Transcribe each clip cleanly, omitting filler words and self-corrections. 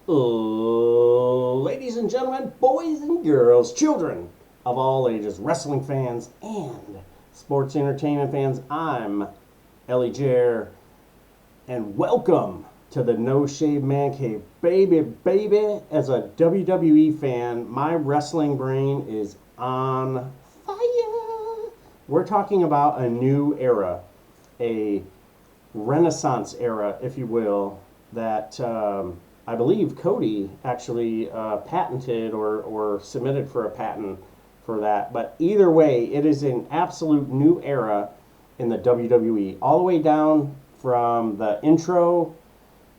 Ladies and gentlemen, boys and girls, children of all ages, wrestling fans and sports entertainment fans, I'm Ellie Jer, and welcome to the No Shave Man Cave. Baby, as a WWE fan, my wrestling brain is on fire. We're talking about a new era, a renaissance era, if you will, that I believe Cody actually patented or submitted for a patent for that. But either way, it is an absolute new era in the WWE, all the way down from the intro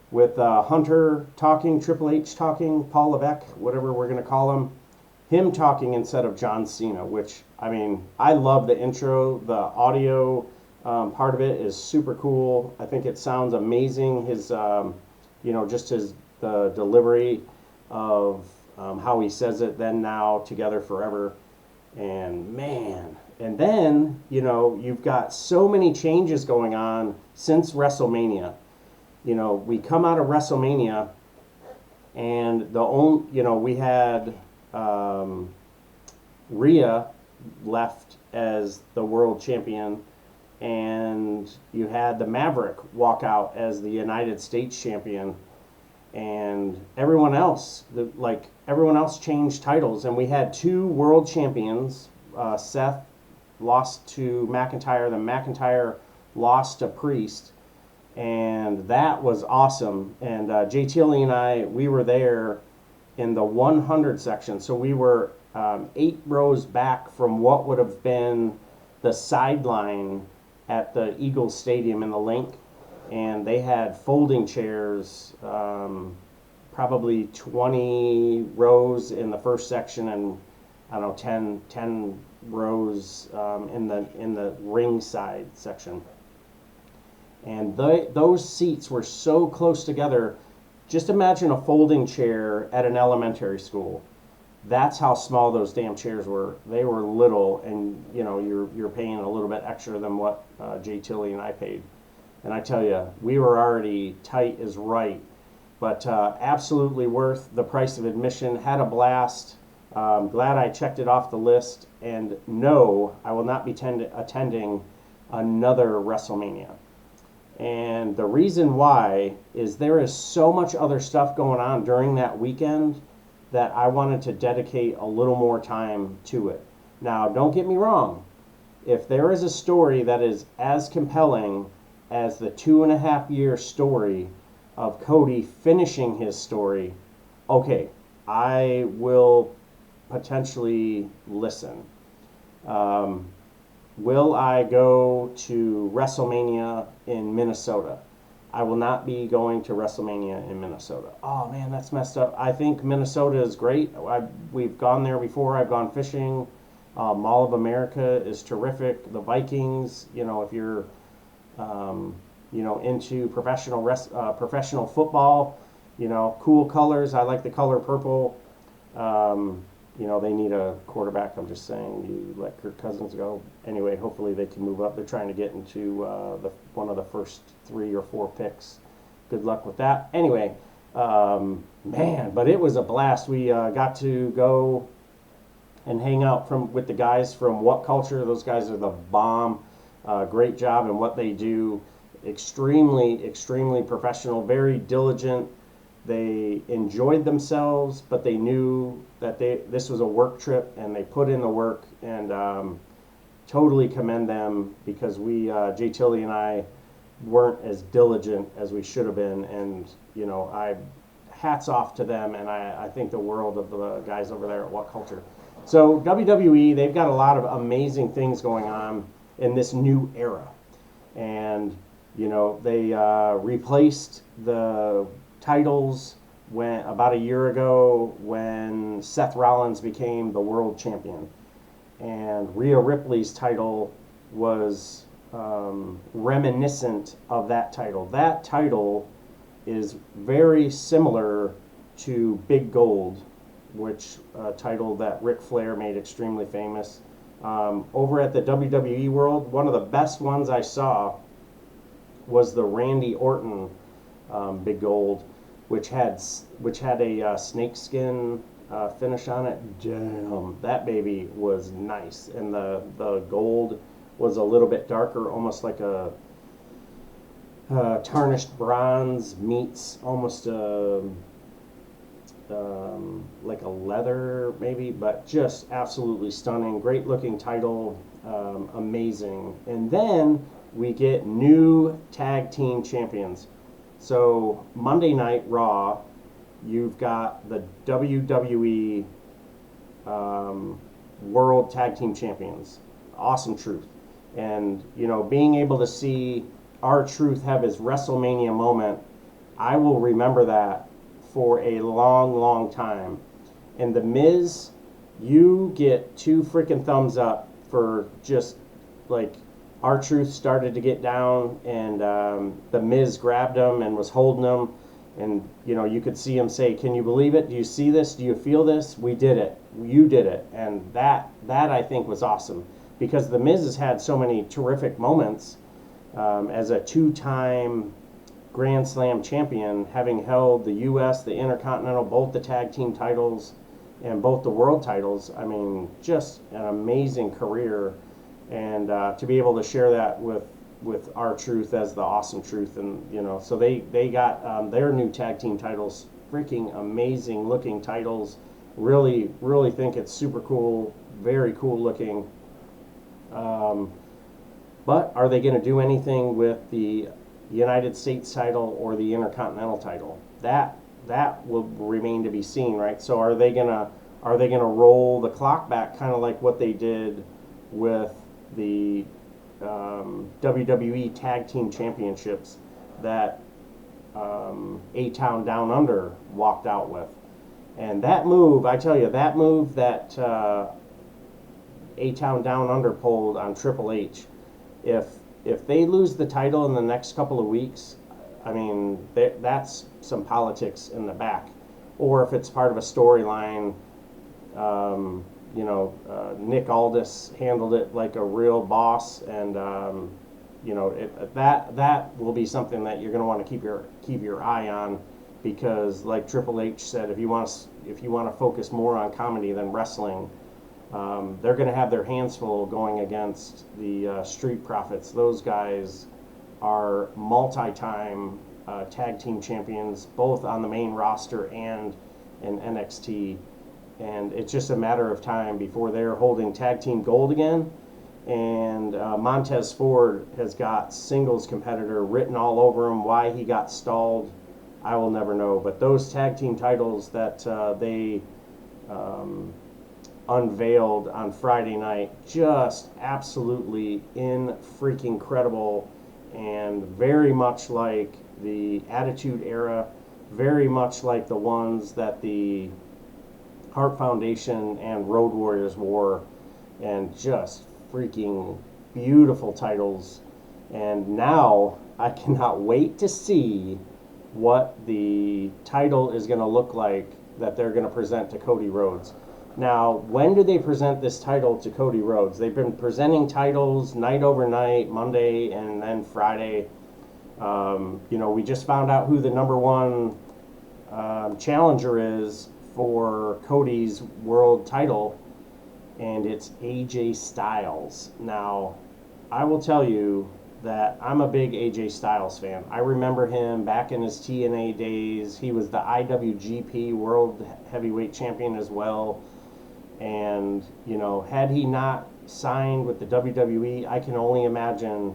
with Hunter talking, Triple H talking, Paul Levesque, whatever we're going to call him talking instead of John Cena, which, I mean, I love the intro. The audio part of it is super cool. I think it sounds amazing. His, just the delivery of how he says it, then, now, together, forever. And man, and then, you've got so many changes going on since WrestleMania. We come out of WrestleMania, and we had Rhea left as the world champion, and you had the Maverick walk out as the United States champion, and everyone else changed titles, and we had two world champions. Seth lost to McIntyre, then McIntyre lost to Priest, and that was awesome. And Jay Tilly and we were there in the 100 section, so we were 8 rows back from what would have been the sideline at the Eagles Stadium in the Link, and they had folding chairs, probably 20 rows in the first section, and I don't know, 10 rows in the ringside section. And those seats were so close together. Just imagine a folding chair at an elementary school. That's how small those damn chairs were. They were little, and you're paying a little bit extra than what Jay Tilly and I paid. And I tell you, we were already tight as right, but absolutely worth the price of admission. Had a blast. Glad I checked it off the list. And no, I will not be attending another WrestleMania. And the reason why is there is so much other stuff going on during that weekend that I wanted to dedicate a little more time to it. Now, don't get me wrong. If there is a story that is as compelling as the 2.5-year story of Cody finishing his story, okay, I will potentially listen. Will I go to WrestleMania in Minnesota? I will not be going to WrestleMania in Minnesota. Oh man, that's messed up. I think Minnesota is great. We've gone there before. I've gone fishing. Mall of America is terrific. The Vikings, if you're into professional football, cool colors. I like the color purple. They need a quarterback. I'm just saying, you let Kirk Cousins go. Anyway, hopefully they can move up. They're trying to get into one of the first 3 or 4 picks. Good luck with that. Anyway, man, but it was a blast. We got to go and hang out with the guys from What Culture. Those guys are the bomb. Great job in what they do. Extremely, extremely professional, very diligent. They enjoyed themselves, but they knew that this was a work trip, and they put in the work, and totally commend them, because Jay Tilly and I weren't as diligent as we should have been, and hats off to them, and I think the world of the guys over there at What Culture. So WWE, they've got a lot of amazing things going on in this new era, and they replaced the titles about a year ago when Seth Rollins became the world champion, and Rhea Ripley's title was reminiscent of that title. That title is very similar to Big Gold, which title that Ric Flair made extremely famous. Over at the WWE World, one of the best ones I saw was the Randy Orton Big Gold. which had a snakeskin finish on it. Damn, that baby was nice, and the gold was a little bit darker, almost like a tarnished bronze meets almost a like a leather maybe, but just absolutely stunning. Great looking title, amazing. And then we get new tag team champions. So Monday Night Raw, you've got the WWE World Tag Team Champions, Awesome Truth. And, you know, being able to see R-Truth have his WrestleMania moment, I will remember that for a long, long time. And The Miz, you get 2 freaking thumbs up for just like R-Truth started to get down, and The Miz grabbed him and was holding him, and you know, you could see him say, "Can you believe it? Do you see this? Do you feel this? We did it. You did it." And that I think was awesome, because The Miz has had so many terrific moments as a 2-time Grand Slam champion, having held the U.S., the Intercontinental, both the tag team titles, and both the world titles. I mean, just an amazing career, and to be able to share that with R-Truth as the Awesome Truth, and you know, so they got their new tag team titles, freaking amazing looking titles. Really think it's super cool, very cool looking. But are they going to do anything with the United States title or the Intercontinental title? That will remain to be seen, right? So are they gonna roll the clock back, kind of like what they did with the WWE Tag Team Championships that A-Town Down Under walked out with? And that move, I tell you, that move that A-Town Down Under pulled on Triple H, if they lose the title in the next couple of weeks, I mean, that's some politics in the back. Or if it's part of a storyline, you know, Nick Aldis handled it like a real boss, and you know, that will be something that you're going to want to keep your eye on, because like Triple H said, if you want to focus more on comedy than wrestling, they're going to have their hands full going against the Street Profits. Those guys are multi-time tag team champions, both on the main roster and in NXT. And it's just a matter of time before they're holding tag team gold again. And Montez Ford has got singles competitor written all over him. Why he got stalled, I will never know. But those tag team titles that they unveiled on Friday night, just absolutely freaking incredible, and very much like the Attitude Era, very much like the ones that the Hart Foundation and Road Warriors wore, and just freaking beautiful titles. And now I cannot wait to see what the title is going to look like that they're going to present to Cody Rhodes. Now, when do they present this title to Cody Rhodes? They've been presenting titles night over night, Monday and then Friday. You know, we just found out who the #1 challenger is for Cody's world title, and it's AJ Styles. Now, I will tell you that I'm a big AJ Styles fan. I remember him back in his TNA days. He was the IWGP World Heavyweight Champion as well. And, you know, had he not signed with the WWE, I can only imagine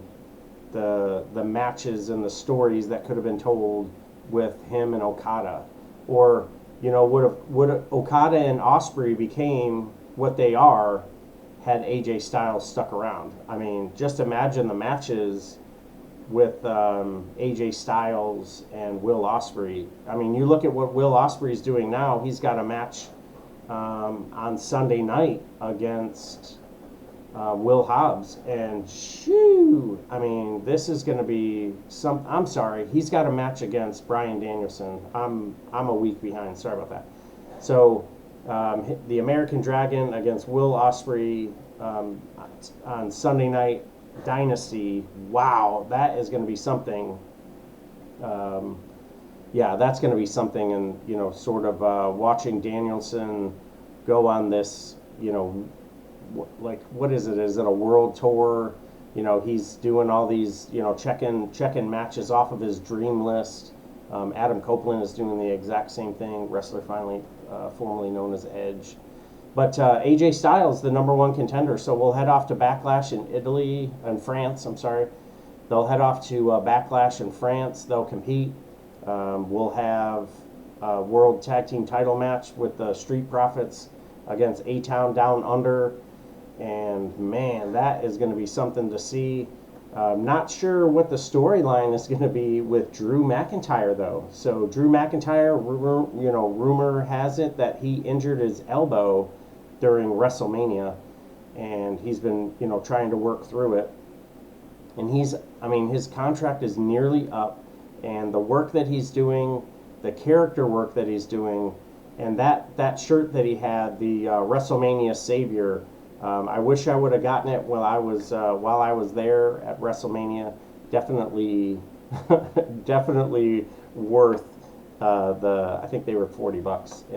the matches and the stories that could have been told with him and Okada. Or, you know, would Okada and Ospreay became what they are had AJ Styles stuck around? I mean, just imagine the matches with AJ Styles and Will Ospreay. I mean, you look at what Will Ospreay's doing now. He's got a match on Sunday night against Will Hobbs, and shoo, I mean, this is going to be some. I'm sorry, he's got a match against Bryan Danielson. I'm a week behind. Sorry about that. So the American Dragon against Will Ospreay on Sunday Night Dynasty. Wow, that is going to be something. yeah, that's going to be something. And sort of watching Danielson go on this, like, what is it? Is it a world tour? He's doing all these, checking matches off of his dream list. Adam Copeland is doing the exact same thing. Wrestler finally, formerly known as Edge. But AJ Styles, the number one contender. So we'll head off to Backlash in Italy and France. I'm sorry. They'll head off to Backlash in France. They'll compete. We'll have a World Tag Team title match with the Street Profits against A-Town Down Under. And man, that is going to be something to see. Not sure what the storyline is going to be with Drew McIntyre, though. So Drew McIntyre, rumor has it that he injured his elbow during WrestleMania, and he's been, trying to work through it. And his contract is nearly up, and the work that he's doing, the character work that he's doing, and that shirt that he had, the WrestleMania Savior. I wish I would have gotten it while I was there at WrestleMania. Definitely, definitely worth I think they were $40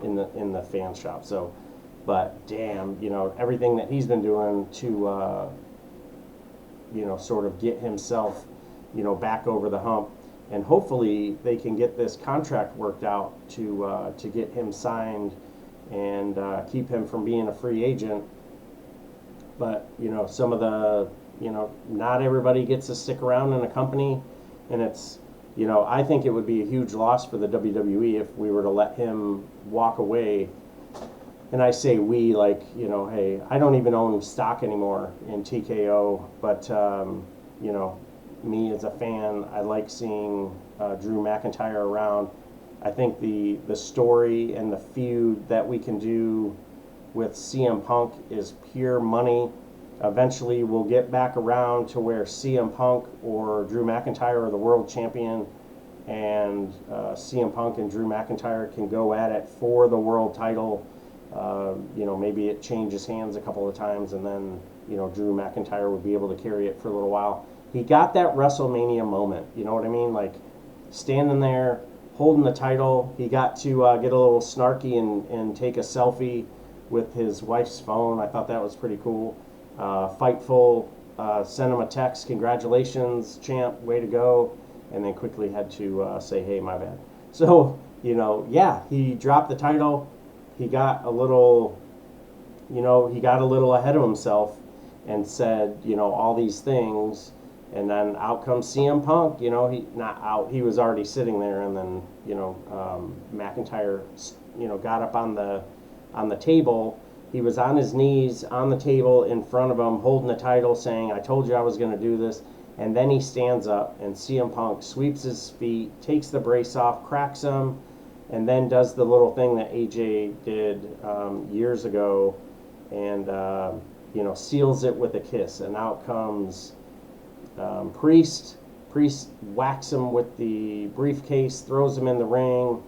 in the fan shop. So, but damn, everything that he's been doing to sort of get himself back over the hump, and hopefully they can get this contract worked out to get him signed and keep him from being a free agent. But some of the not everybody gets to stick around in a company, and it's I think it would be a huge loss for the WWE if we were to let him walk away. And I say we, like, hey, I don't even own stock anymore in TKO, but me as a fan, I like seeing Drew McIntyre around. I think the story and the feud that we can do with CM Punk is pure money. Eventually, we'll get back around to where CM Punk or Drew McIntyre are the world champion, and CM Punk and Drew McIntyre can go at it for the world title. Maybe it changes hands a couple of times, and then Drew McIntyre would be able to carry it for a little while. He got that WrestleMania moment. You know what I mean? Like standing there, holding the title. He got to get a little snarky and take a selfie with his wife's phone. I thought that was pretty cool. Fightful sent him a text, congratulations, champ, way to go, and then quickly had to say, hey, my bad. So, yeah, he dropped the title. He got a little ahead of himself and said, all these things. And then out comes CM Punk. He was already sitting there, and then McIntyre got up on the table. He was on his knees on the table in front of him, holding the title, saying, I told you I was going to do this. And then he stands up, and CM Punk sweeps his feet, takes the brace off, cracks him, and then does the little thing that AJ did years ago, and seals it with a kiss. And out comes Priest. Priest whacks him with the briefcase, throws him in the ring,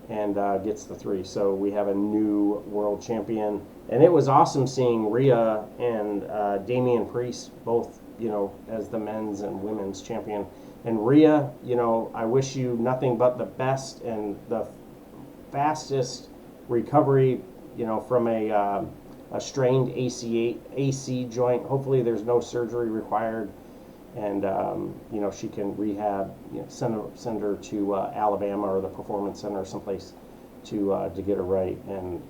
and gets the 3. So we have a new world champion. And it was awesome seeing Rhea and Damian Priest both, as the men's and women's champion. And Rhea, I wish you nothing but the best and the fastest recovery, from a strained AC joint. Hopefully there's no surgery required, and she can rehab. Send her to Alabama or the Performance Center or someplace to get her right, and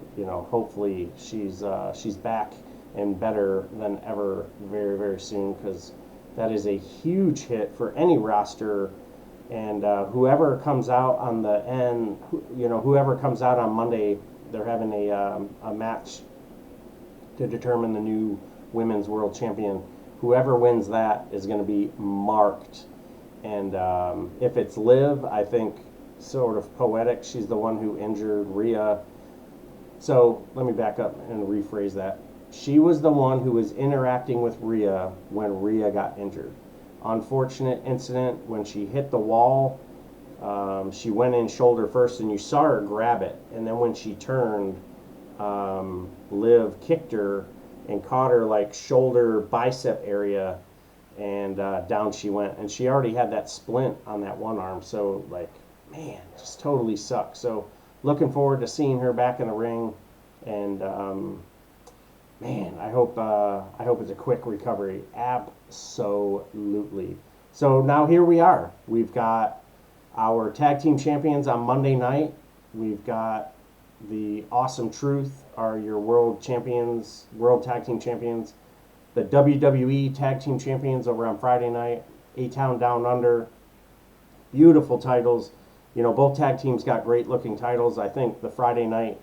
hopefully she's back and better than ever very, very soon, because that is a huge hit for any roster. And whoever comes out on the end, whoever comes out on Monday, they're having a match to determine the new women's world champion. Whoever wins that is going to be marked. And if it's Liv, I think sort of poetic. She's the one who injured Rhea. So let me back up and rephrase that. She was the one who was interacting with Rhea when Rhea got injured. Unfortunate incident when she hit the wall. She went in shoulder first, and you saw her grab it. And then when she turned, Liv kicked her and caught her like shoulder bicep area, and down she went. And she already had that splint on that one arm, so like, man, just totally sucked. So looking forward to seeing her back in the ring, and man, I hope it's a quick recovery. Absolutely. So now here we are. We've got our tag team champions on Monday night. We've got the Awesome Truth are your world champions, world tag team champions. The WWE tag team champions over on Friday night. A-Town Down Under. Beautiful titles. You know, both tag teams got great looking titles. I think the Friday night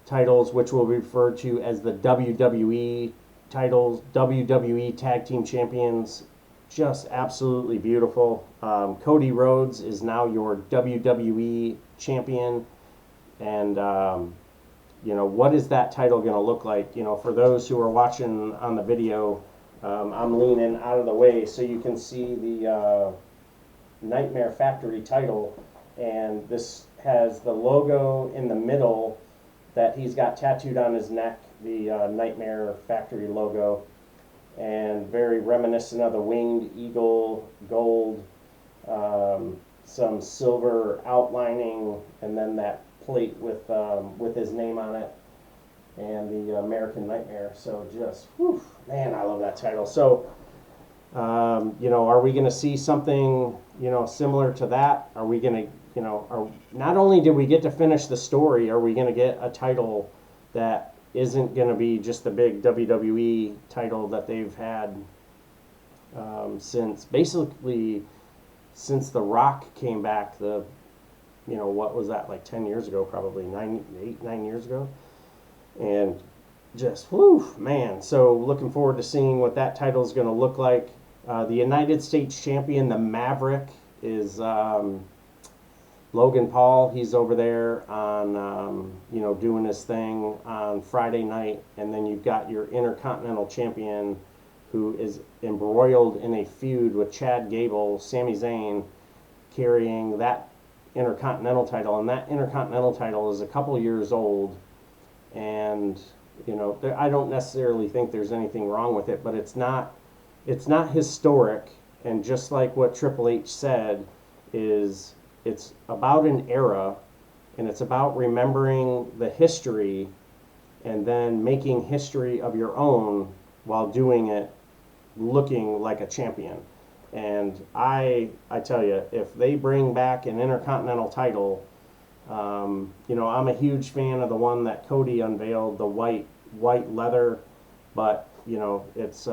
titles, which we'll refer to as the WWE titles, WWE tag team champions, just absolutely beautiful. Cody Rhodes is now your WWE champion, and you know, what is that title going to look like? You know, for those who are watching on the video, I'm leaning out of the way so you can see the Nightmare Factory title, and this has the logo in the middle that he's got tattooed on his neck, the Nightmare Factory logo, and very reminiscent of the winged eagle, gold, some silver outlining, and then that plate with his name on it, and the American Nightmare. So just, whew, man, I love that title. So, you know, are we going to see something, you know, similar to that? Are we going to, you know, not only did we get to finish the story, are we going to get a title that isn't going to be just the big WWE title that they've had since The Rock came back, you know, what was that, like 10 years ago, probably 9 years ago, and just, whew, man. So looking forward to seeing what that title is going to look like. The United States champion, the Maverick, is Logan Paul. He's over there on, you know, doing his thing on Friday night. And then you've got your Intercontinental champion, who is embroiled in a feud with Chad Gable, Sami Zayn, carrying that Intercontinental title. And that Intercontinental title is a couple years old. And, you know, I don't necessarily think there's anything wrong with it, but it's not historic. And just like what Triple H said, is it's about an era, and it's about remembering the history and then making history of your own while doing it looking like a champion. And I tell you, if they bring back an Intercontinental title, you know, I'm a huge fan of the one that Cody unveiled, the white leather, but you know, it's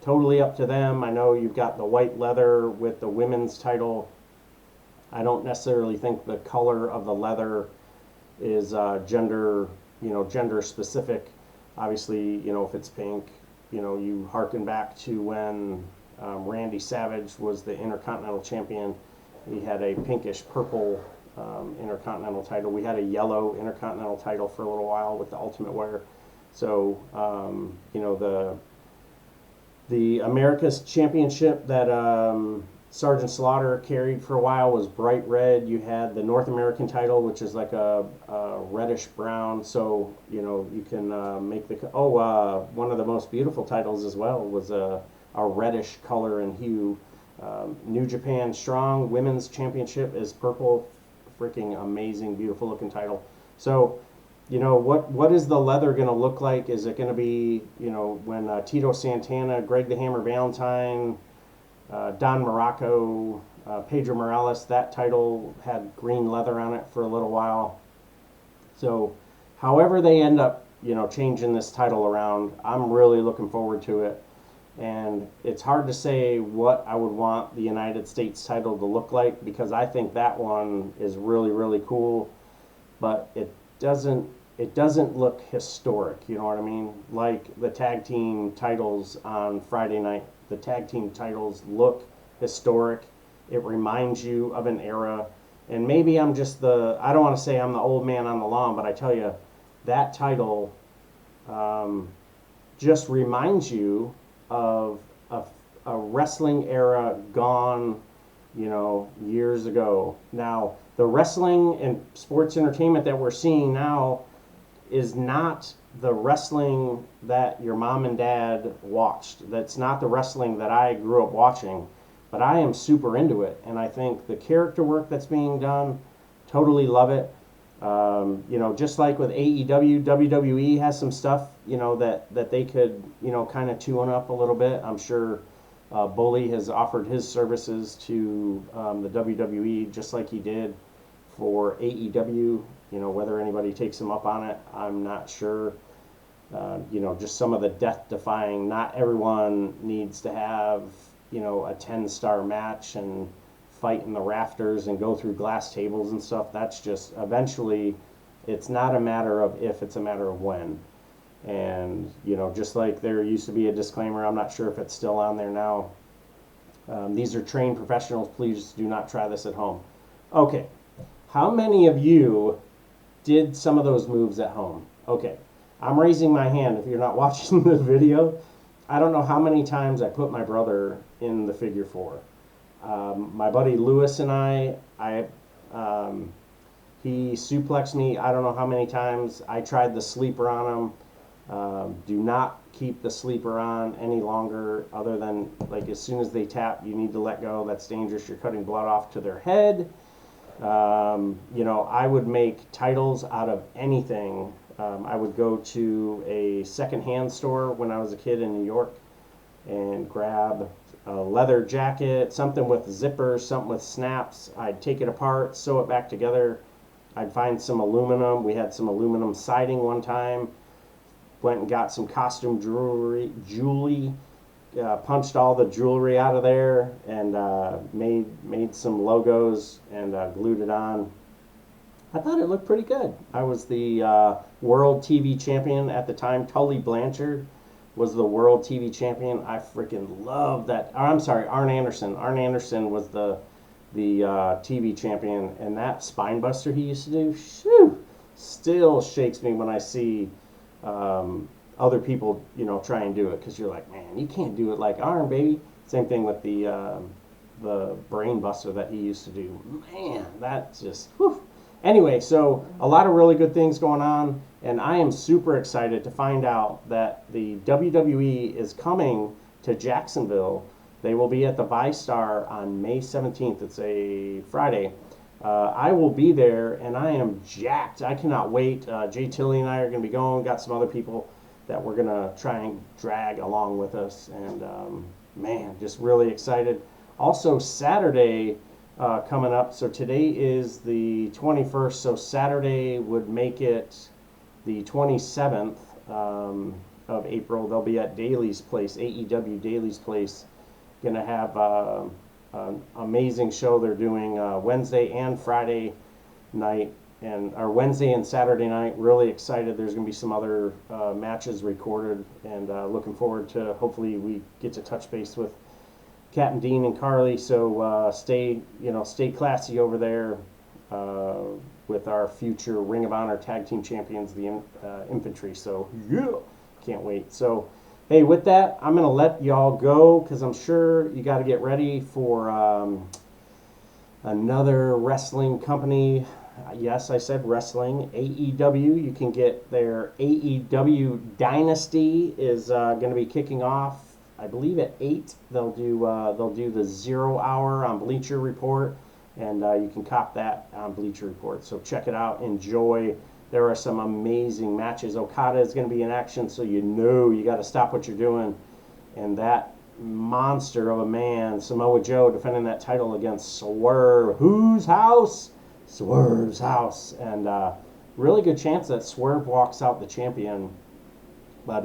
totally up to them. I know you've got the white leather with the women's title. I don't necessarily think the color of the leather is gender specific. Obviously, you know, if it's pink, you know, you harken back to when Randy Savage was the Intercontinental champion. He had a pinkish purple Intercontinental title. We had a yellow Intercontinental title for a little while with the Ultimate Wear. So, you know, the America's Championship that Sergeant Slaughter carried for a while was bright red. You had the North American title, which is like a reddish brown. So, you know, you can make one of the most beautiful titles as well was a reddish color and hue. New Japan Strong Women's Championship is purple. Freaking amazing, beautiful looking title. So, you know, what is the leather going to look like? Is it going to be, you know, when Tito Santana, Greg the Hammer Valentine, Don Morocco, Pedro Morales, that title had green leather on it for a little while. So however they end up, you know, changing this title around, I'm really looking forward to it. And it's hard to say what I would want the United States title to look like, because I think that one is really, really cool, but it doesn't look historic, you know what I mean? Like the tag team titles on Friday night, the tag team titles look historic. It reminds you of an era. And maybe I'm just I don't want to say I'm the old man on the lawn, but I tell you, that title just reminds you of a wrestling era gone, you know, years ago. Now, the wrestling and sports entertainment that we're seeing now is not the wrestling that your mom and dad watched. That's not the wrestling that I grew up watching, but I am super into it, and I think the character work that's being done, totally love it. Just like with AEW, WWE has some stuff, that they could, kind of tune up a little bit. I'm sure Bully has offered his services to the WWE just like he did for AEW. Whether anybody takes him up on it, I'm not sure. Just some of the death-defying. Not everyone needs to have, a 10-star match and fight in the rafters and go through glass tables and stuff. That's just eventually, it's not a matter of if, it's a matter of when. And, just like there used to be a disclaimer, I'm not sure if it's still on there now. These are trained professionals. Please do not try this at home. Okay. How many of you did some of those moves at home? Okay. I'm raising my hand if you're not watching the video. I don't know how many times I put my brother in the figure four. My buddy Lewis and he suplexed me I don't know how many times. I tried the sleeper on him. Do not keep the sleeper on any longer, other than like as soon as they tap, you need to let go. That's dangerous. You're cutting blood off to their head. I would make titles out of anything. I would go to a secondhand store when I was a kid in New York and grab a leather jacket, something with zippers, something with snaps. I'd take it apart, sew it back together. I'd find some aluminum. We had some aluminum siding one time. Went and got some costume jewelry, punched all the jewelry out of there, and made some logos and glued it on. I thought it looked pretty good. I was the world TV champion at the time. Tully Blanchard was the world TV champion. I freaking love that. Oh, I'm sorry, Arn Anderson. Arn Anderson was the TV champion, and that spine buster he used to do, shoo, still shakes me when I see other people, try and do it, because you're like, man, you can't do it like Arn, baby. Same thing with the brain buster that he used to do. Man, that just, whew. Anyway, so a lot of really good things going on, and I am super excited to find out that the WWE is coming to Jacksonville. They will be at the ViStar on May 17th. It's a Friday. I will be there, and I am jacked. I cannot wait. Jay Tilley and I are going to be going. Got some other people that we're going to try and drag along with us, and man, just really excited. Also, Saturday coming up. So today is the 21st, so Saturday would make it the 27th of April. They'll be at Daly's Place, AEW Daly's Place. Going to have an amazing show they're doing Wednesday and Friday night, or Wednesday and Saturday night. Really excited. There's going to be some other matches recorded, and looking forward to, hopefully we get to touch base with Captain Dean and Carly. So stay classy over there with our future Ring of Honor Tag Team Champions, the Infantry. So yeah, can't wait. So hey, with that, I'm going to let y'all go, because I'm sure you got to get ready for another wrestling company. Yes, I said wrestling. AEW. You can get their AEW Dynasty is going to be kicking off, I believe, at 8. They'll do the 0 hour on Bleacher Report, and you can cop that on Bleacher Report. So check it out. Enjoy. There are some amazing matches. Okada is going to be in action, so you got to stop what you're doing. And that monster of a man, Samoa Joe, defending that title against Swerve. Whose house? Swerve's house. And really good chance that Swerve walks out the champion. But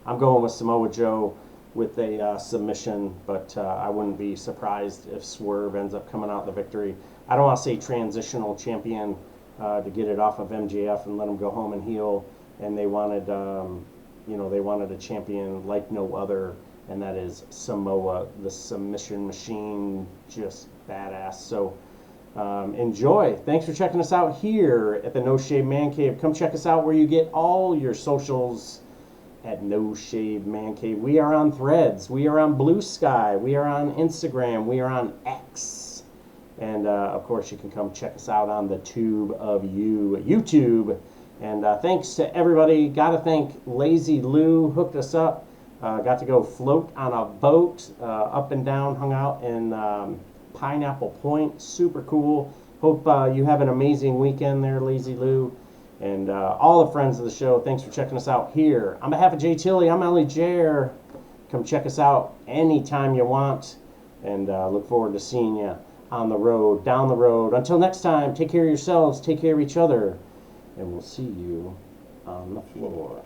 I'm going with Samoa Joe with a submission, but I wouldn't be surprised if Swerve ends up coming out the victory. I don't want to say transitional champion to get it off of MJF and let him go home and heal. And they wanted, they wanted a champion like no other, and that is Samoa, the submission machine, just badass. So enjoy. Thanks for checking us out here at the No Shave Man Cave. Come check us out where you get all your socials at No Shave Man Cave. We are on Threads. We are on Blue Sky. We are on Instagram. We are on X. And, of course, you can come check us out on the tube of YouTube. And thanks to everybody. Got to thank Lazy Lou, hooked us up. Got to go float on a boat up and down, hung out in Pineapple Point. Super cool. Hope you have an amazing weekend there, Lazy Lou. And all the friends of the show, thanks for checking us out here. On behalf of Jay Tilly, I'm Ellie Jair. Come check us out anytime you want. And look forward to seeing you on the road, down the road. Until next time, take care of yourselves, take care of each other. And we'll see you on the floor.